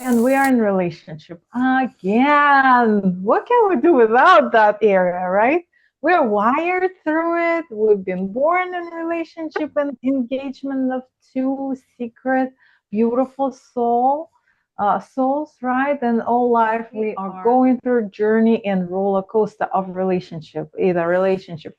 And we are in relationship again. What can we do without that area, right? We're wired through it. We've been born in relationship and engagement of two secret, beautiful souls, right? And all life we are going through a journey and roller coaster of relationship, either relationship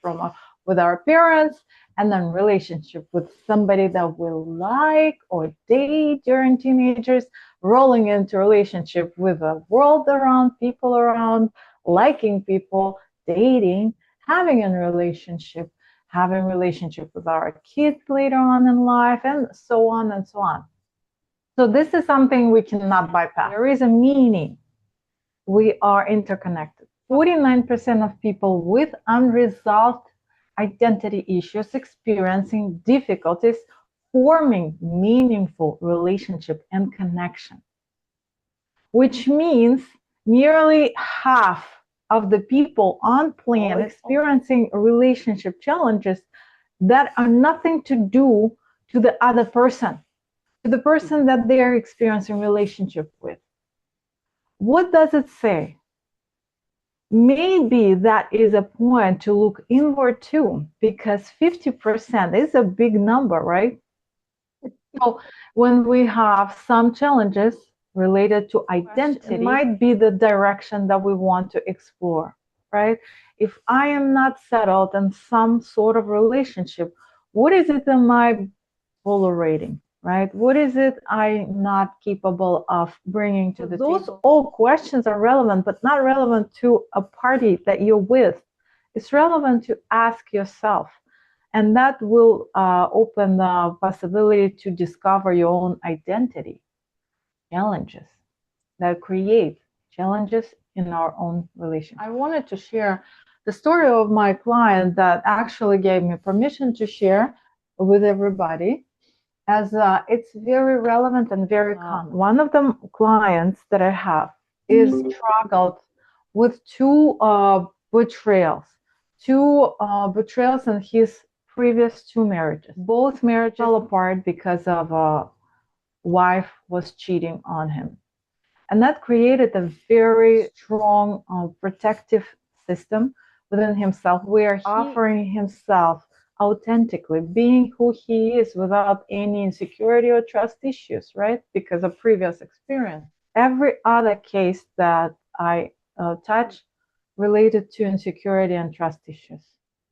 with our parents, and then relationship with somebody that we like or date during teenagers, rolling into relationship with the world around, people around, liking people, dating, having a relationship, having relationship with our kids later on in life, and so on and so on. So this is something we cannot bypass. There is a meaning. We are interconnected. 49% of people with unresolved identity issues experiencing difficulties forming meaningful relationship and connection, which means nearly half of the people on planet experiencing relationship challenges that are nothing to do to the other person, to the person that they are experiencing relationship with. What does it say? Maybe that is a point to look inward too, because 50% is a big number, right? So when we have some challenges related to identity, it might be the direction that we want to explore, right? If I am not settled in some sort of relationship, what is it am I tolerating, right? What is it I'm not capable of bringing to the table? Those all questions are relevant, but not relevant to a party that you're with. It's relevant to ask yourself. And that will open the possibility to discover your own identity, challenges that create challenges in our own relationship. I wanted to share the story of my client that actually gave me permission to share with everybody, as it's very relevant and very common. One of the clients that I have is struggled with two betrayals in his previous two marriages. Both marriages fell apart because of a wife was cheating on him. And that created a very strong protective system within himself, where he offering himself authentically, being who he is without any insecurity or trust issues, right? Because of previous experience. Every other case that I touch related to insecurity and trust issues.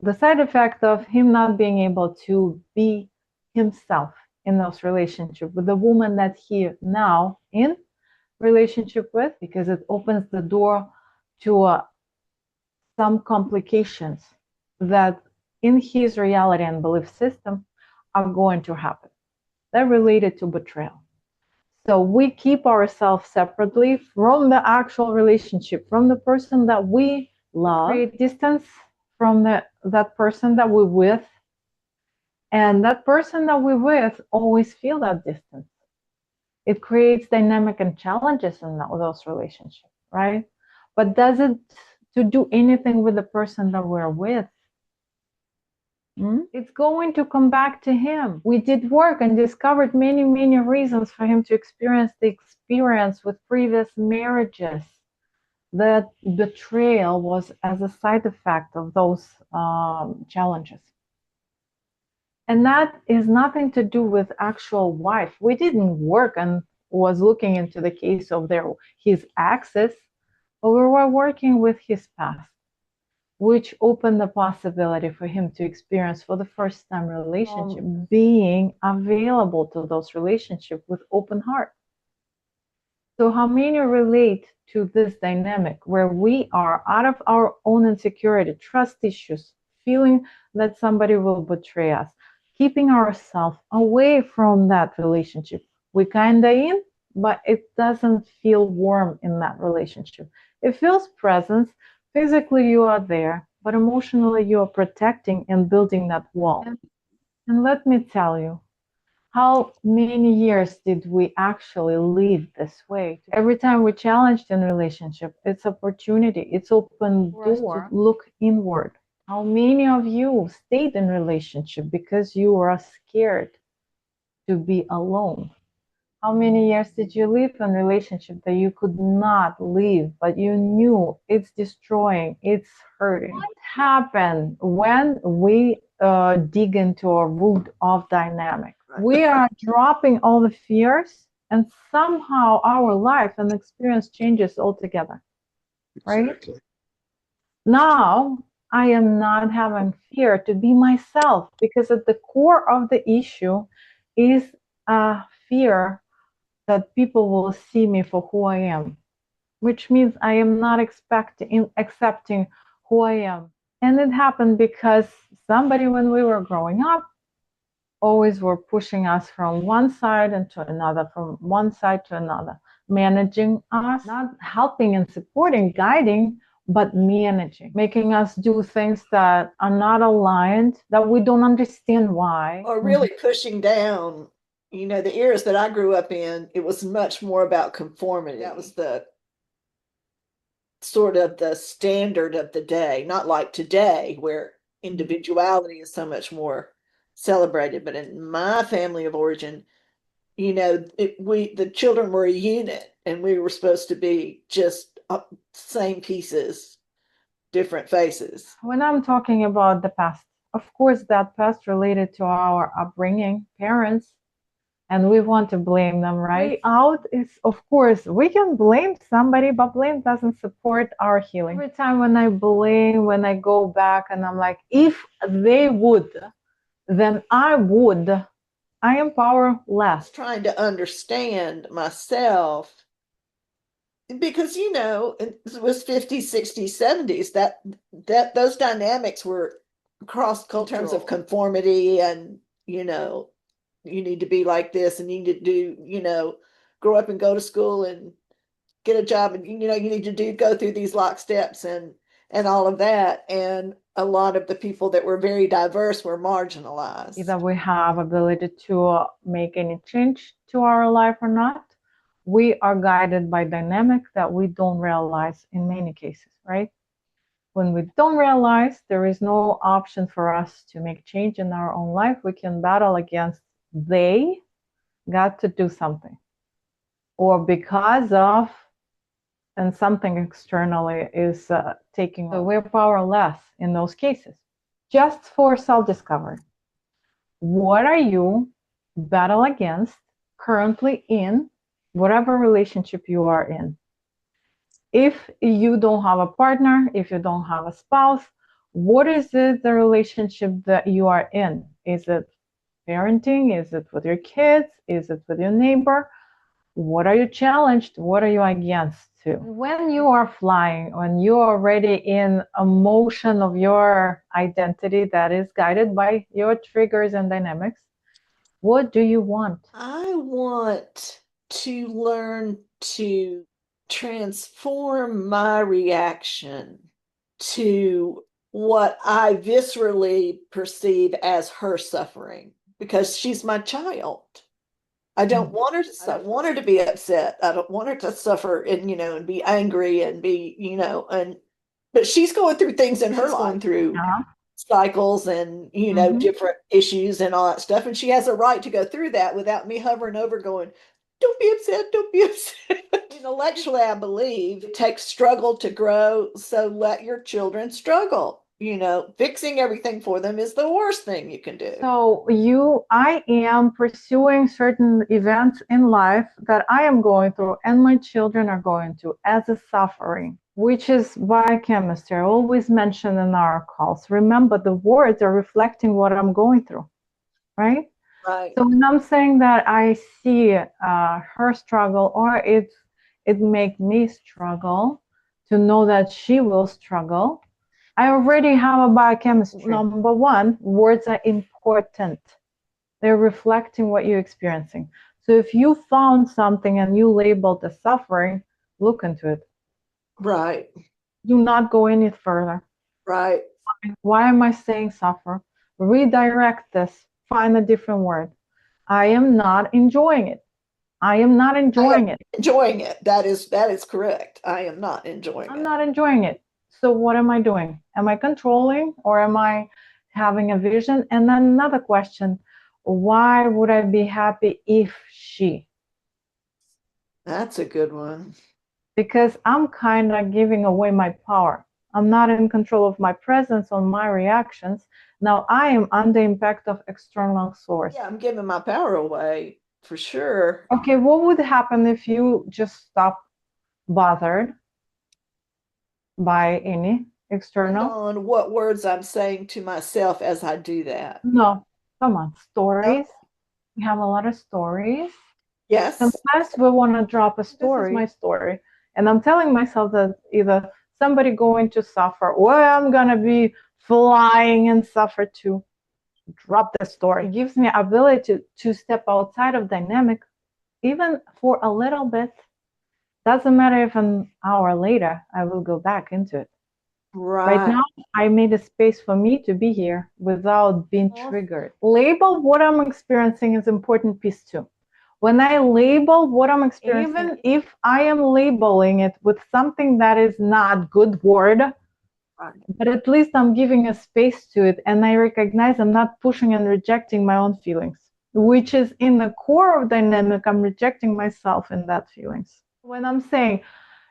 The side effect of him not being able to be himself in those relationships with the woman that he now in relationship with, because it opens the door to some complications that in his reality and belief system are going to happen. They're related to betrayal. So we keep ourselves separately from the actual relationship, from the person that we love, create distance from that person that we're with, and that person that we're with always feel that distance. It creates dynamic and challenges in those relationships, right? But does it to do anything with the person that we're with? It's going to come back to him. We did work and discovered many, many reasons for him to experience the experience with previous marriages. That betrayal was as a side effect of those challenges. And that is nothing to do with actual wife. We didn't work and was looking into the case of his exes, but we were working with his past, which opened the possibility for him to experience for the first time relationship, being available to those relationships with open heart. So how many relate to this dynamic where we are out of our own insecurity, trust issues, feeling that somebody will betray us, keeping ourselves away from that relationship? We kinda in, but it doesn't feel warm in that relationship. It feels presence. Physically you are there, but emotionally you are protecting and building that wall. And let me tell you, how many years did we actually live this way? Every time we challenged in relationship, it's opportunity, it's open door to look inward. How many of you stayed in relationship because you were scared to be alone? How many years did you live in a relationship that you could not leave, but you knew it's destroying, it's hurting? What happened when we dig into a root of dynamic? We are dropping all the fears, and somehow our life and experience changes altogether, right? Exactly. Now I am not having fear to be myself, because at the core of the issue is a fear that people will see me for who I am, which means I am not accepting who I am. And it happened because somebody, when we were growing up, always were pushing us from one side into another, from one side to another, managing us, not helping and supporting, guiding, but managing, making us do things that are not aligned, that we don't understand why. Or really pushing down. The eras that I grew up in, it was much more about conformity. That was the sort of the standard of the day, not like today where individuality is so much more celebrated. But in my family of origin, the children were a unit, and we were supposed to be just same pieces, different faces. When I'm talking about the past, of course, that past related to our upbringing, parents, and we want to blame them, right? Way out is, of course, we can blame somebody, but blame doesn't support our healing. Every time when I blame, when I go back and I'm like, if they would, then I would, I am powerless. Trying to understand myself, because it was 50s, 60s, 70s, that those dynamics were cross cultural in terms of conformity, and you need to be like this, and you need to do, grow up and go to school and get a job, and you need to go through these lock steps and all of that. And a lot of the people that were very diverse were marginalized. Either we have ability to make any change to our life or not. We are guided by dynamics that we don't realize in many cases, right? When we don't realize, there is no option for us to make change in our own life. We can battle against they got to do something, or because of, and something externally is taking. So we're powerless in those cases. Just for self-discovery, what are you battle against currently in whatever relationship you are in? If you don't have a partner, if you don't have a spouse, what is it, the relationship that you are in? Is it parenting? Is it with your kids? Is it with your neighbor? What are you challenged? What are you against to? When you are flying, when you are already in a motion of your identity that is guided by your triggers and dynamics, what do you want? I want to learn to transform my reaction to what I viscerally perceive as her suffering, because she's my child. I don't want her to suffer. I don't want her to be upset. I don't want her to suffer and be angry and but she's going through things in her life, going through cycles and different issues and all that stuff, and she has a right to go through that without me hovering over going, don't be upset, don't be upset. Intellectually, I believe it takes struggle to grow, so let your children struggle. Fixing everything for them is the worst thing you can do. So I am pursuing certain events in life that I am going through and my children are going through as a suffering, which is biochemistry. I always mention in our calls. Remember, the words are reflecting what I'm going through, right? Right. So when I'm saying that I see her struggle, or it makes me struggle to know that she will struggle, I already have a biochemistry. Number one, words are important. They're reflecting what you're experiencing. So if you found something and you labeled as suffering, look into it. Right. Do not go any further. Right. Why am I saying suffer? Redirect this. Find a different word. I am not enjoying it. I am not enjoying it. Enjoying it. That is correct. I am not enjoying it. I'm not enjoying it. So what am I doing? Am I controlling, or am I having a vision? And then another question, why would I be happy if she? That's a good one. because I'm kind of giving away my power. I'm not in control of my presence or my reactions. Now I am under impact of external source. Yeah, I'm giving my power away for sure. Okay, what would happen if you just stop bothered by any And external? on what words I'm saying to myself as I do that. No, come on, No. stories. We have a lot of stories. Yes. Sometimes we want to drop a story. This is my story. And I'm telling myself that either somebody going to suffer or I'm going to be flying and suffer too. Drop the story. It gives me ability to step outside of dynamic, even for a little bit. Doesn't matter if an hour later I will go back into it. Right Right. now, I made a space for me to be here without being triggered. Label what I'm experiencing is important piece too. When I label what I'm experiencing, even if I am labeling it with something that is not good word, but at least I'm giving a space to it and I recognize I'm not pushing and rejecting my own feelings, which is in the core of dynamic, I'm rejecting myself in that feelings. When I'm saying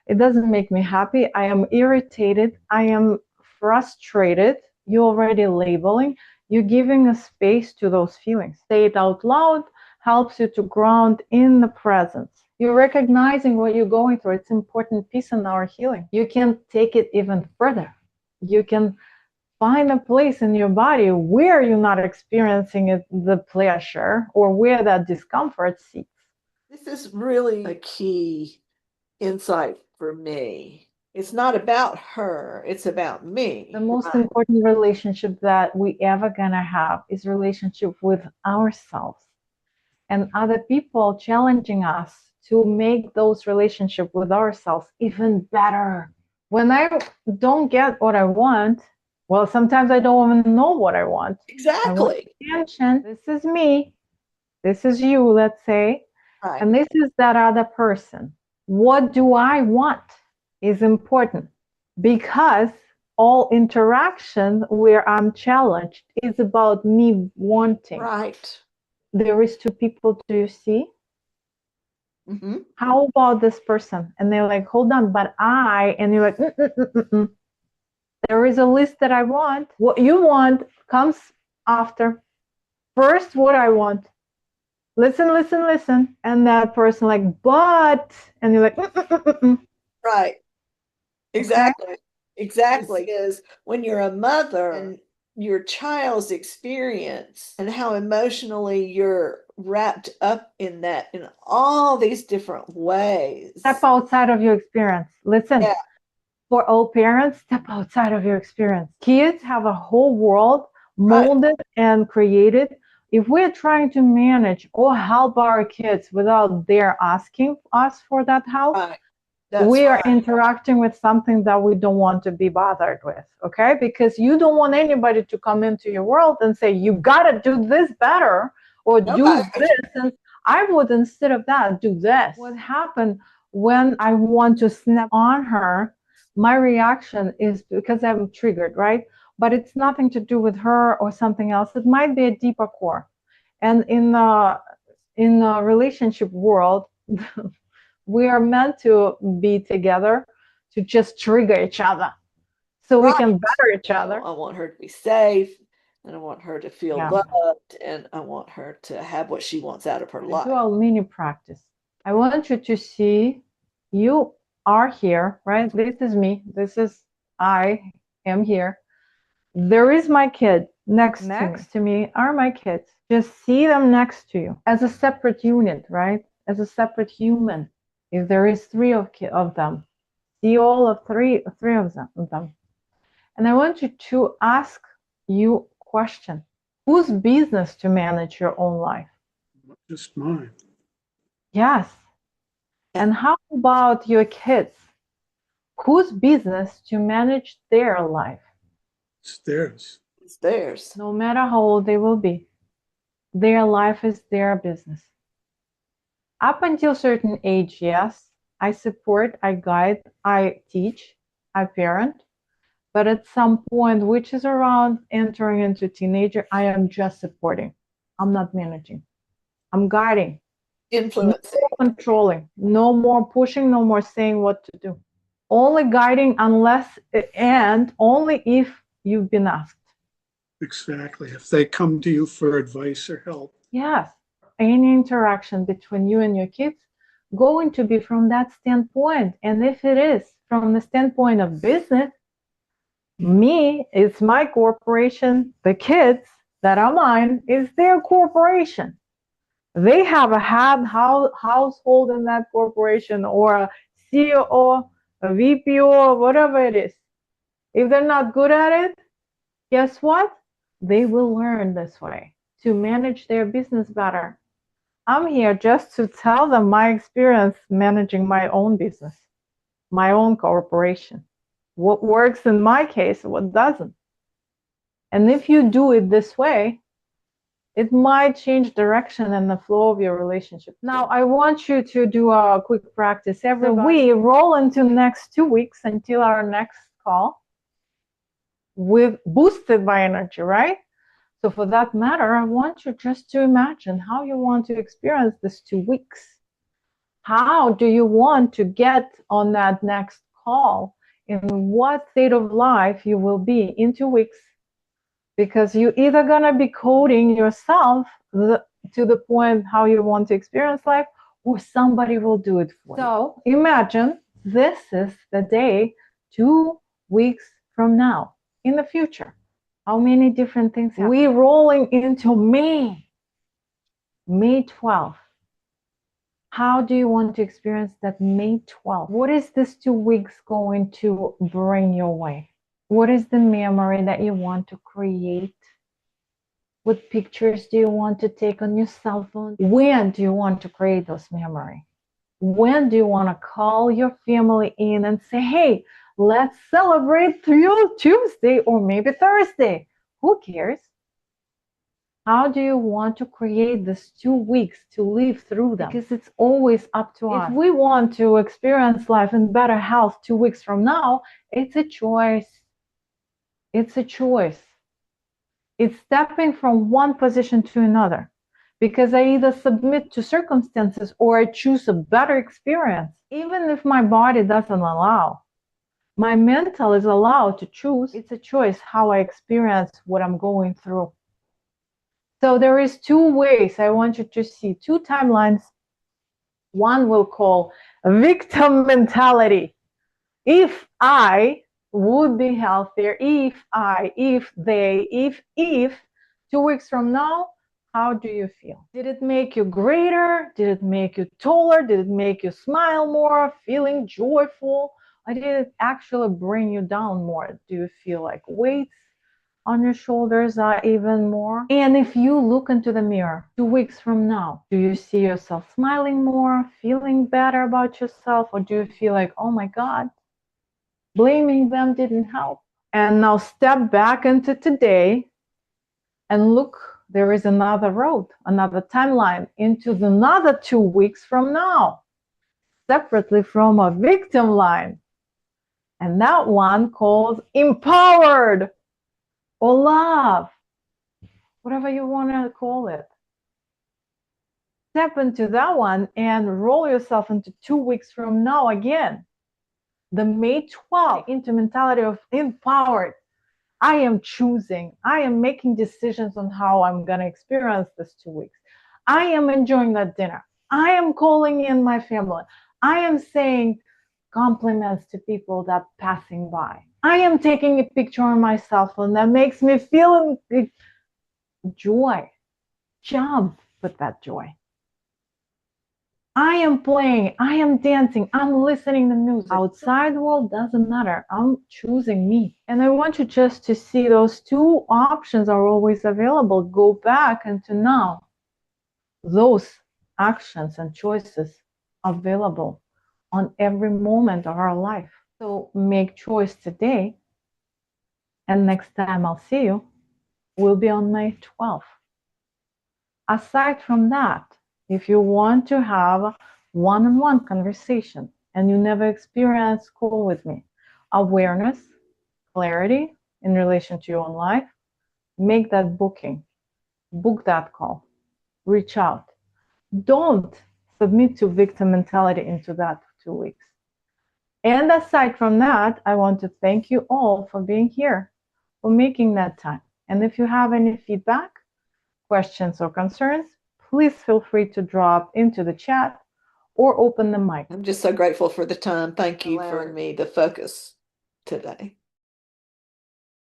it doesn't make me happy, I am irritated, I am frustrated, you're already labeling, you're giving a space to those feelings. Say it out loud helps you to ground in the present. You're recognizing what you're going through. It's an important piece in our healing. You can take it even further. You can find a place in your body where you're not experiencing it, the pleasure or where that discomfort seeks. This is really a key insight for me. It's not about her, it's about me. The most important relationship that we ever gonna have is relationship with ourselves and other people challenging us to make those relationship with ourselves even better. When I don't get what I want, well, sometimes I don't even know what I want. I want Exactly. attention. This is me. This is you, let's say. Right. And this is that other person. What do I want is important because all interaction where I'm challenged is about me wanting. Right. There is two people, do you see? Mm-hmm. How about this person? And they're like, hold on, but and you're like, mm-mm-mm-mm. There is a list that I want. What you want comes after. First, what I want. Listen, listen, listen. And that person like, but, and you're like, mm-mm-mm-mm. Right. Okay? Exactly. Exactly. Is when you're a mother and your child's experience and how emotionally you're wrapped up in that in all these different ways. Step outside of your experience. Listen, Yeah. for all parents, step outside of your experience. Kids have a whole world molded and created. If we're trying to manage or help our kids without their asking us for that help, Right. That's we are right. interacting with something that we don't want to be bothered with, okay? Because you don't want anybody to come into your world and say, you gotta do this better or do Nobody. this. And I would, instead of that, do this. What happened when I want to snap on her, my reaction is because I'm triggered, right? But it's nothing to do with her or something else. It might be a deeper core. And in the relationship world, we are meant to be together to just trigger each other so we can better each other. I want her to be safe and I want her to feel Yeah. loved and I want her to have what she wants out of her Do life. a mini practice. I want you to see you are here, right? This is me. I am here. There is my kid next to me are my kids. Just see them next to you as a separate unit, right? As a separate human. If there is three of them, see all of three of them. And I want you to ask you a question. Whose business to manage your own life? Just mine. Yes. And how about your kids? Whose business to manage their life? It's theirs. It's theirs. No matter how old they will be, their life is their business. Up until a certain age, yes, I support, I guide, I teach, I parent. But at some point, which is around entering into teenager, I am just supporting. I'm not managing. I'm guiding. influencing. No controlling, no more pushing, no more saying what to do. Only guiding unless and only if you've been asked. Exactly. If they come to you for advice or help. Yes, any interaction between you and your kids going to be from that standpoint. And if it is from the standpoint of business, me, it's my corporation. The kids that are mine is their corporation. They have a household in that corporation, or a CEO, a VPO, whatever it is. If they're not good at it, guess what? They will learn this way to manage their business better. I'm here just to tell them my experience managing my own business, my own corporation. What works in my case, what doesn't. And if you do it this way, it might change direction and the flow of your relationship. Now, I want you to do a quick practice. We roll into next 2 weeks until our next call with boosted by energy, right? So for that matter, I want you just to imagine how you want to experience this 2 weeks. How do you want to get on that next call? In what state of life you will be in 2 weeks? Because you're either going to be coding yourself to the point how you want to experience life, or somebody will do it for you. So imagine this is the day 2 weeks from now in the future. How many different things happen? We're rolling into May 12th. How do you want to experience that May 12th? What is this 2 weeks going to bring your way? What is the memory that you want to create? What pictures do you want to take on your cell phone? When do you want to create those memories? When do you want to call your family in and say, hey, let's celebrate Tuesday or maybe Thursday? Who cares? How do you want to create this 2 weeks to live through them? Because it's always up to us. If we want to experience life in better health 2 weeks from now, it's a choice. It's a choice. It's stepping from one position to another, because I either submit to circumstances or I choose a better experience. Even if my body doesn't allow, my mental is allowed to choose. It's a choice how I experience what I'm going through. So there is 2 ways I want you to see, 2 timelines. One we'll call victim mentality. If I would be healthier, if they, if 2 weeks from now, how do you feel? Did it make you greater? Did it make you taller? Did it make you smile more, feeling joyful? Or did it actually bring you down more? Do you feel like weights on your shoulders are even more? And if you look into the mirror 2 weeks from now, do you see yourself smiling more, feeling better about yourself? Or do you feel like, oh my God, blaming them didn't help? And now step back into today and look, there is another road, another timeline into another 2 weeks from now, separately from a victim line. And that one called empowered or love, whatever you want to call it. Step into that one and roll yourself into 2 weeks from now again. The May 12th into mentality of empowered. I am choosing. I am making decisions on how I'm going to experience this 2 weeks. I am enjoying that dinner. I am calling in my family. I am saying compliments to people that are passing by. I am taking a picture on my cell phone that makes me feel joy. Jump with that joy. I am playing, I am dancing, I'm listening to music. Outside world doesn't matter. I'm choosing me. And I want you just to see those 2 options are always available. Go back into now. Those actions and choices available on every moment of our life. So make choice today. And next time I'll see you will be on May 12th. Aside from that, if you want to have one-on-one conversation and you never experience call with me, awareness, clarity in relation to your own life, make that booking, book that call, reach out. Don't submit to victim mentality into that 2 weeks. And aside from that, I want to thank you all for being here, for making that time. And if you have any feedback, questions, or concerns, please feel free to drop into the chat or open the mic. I'm just so grateful for the time. Thank you for allowing me the focus today.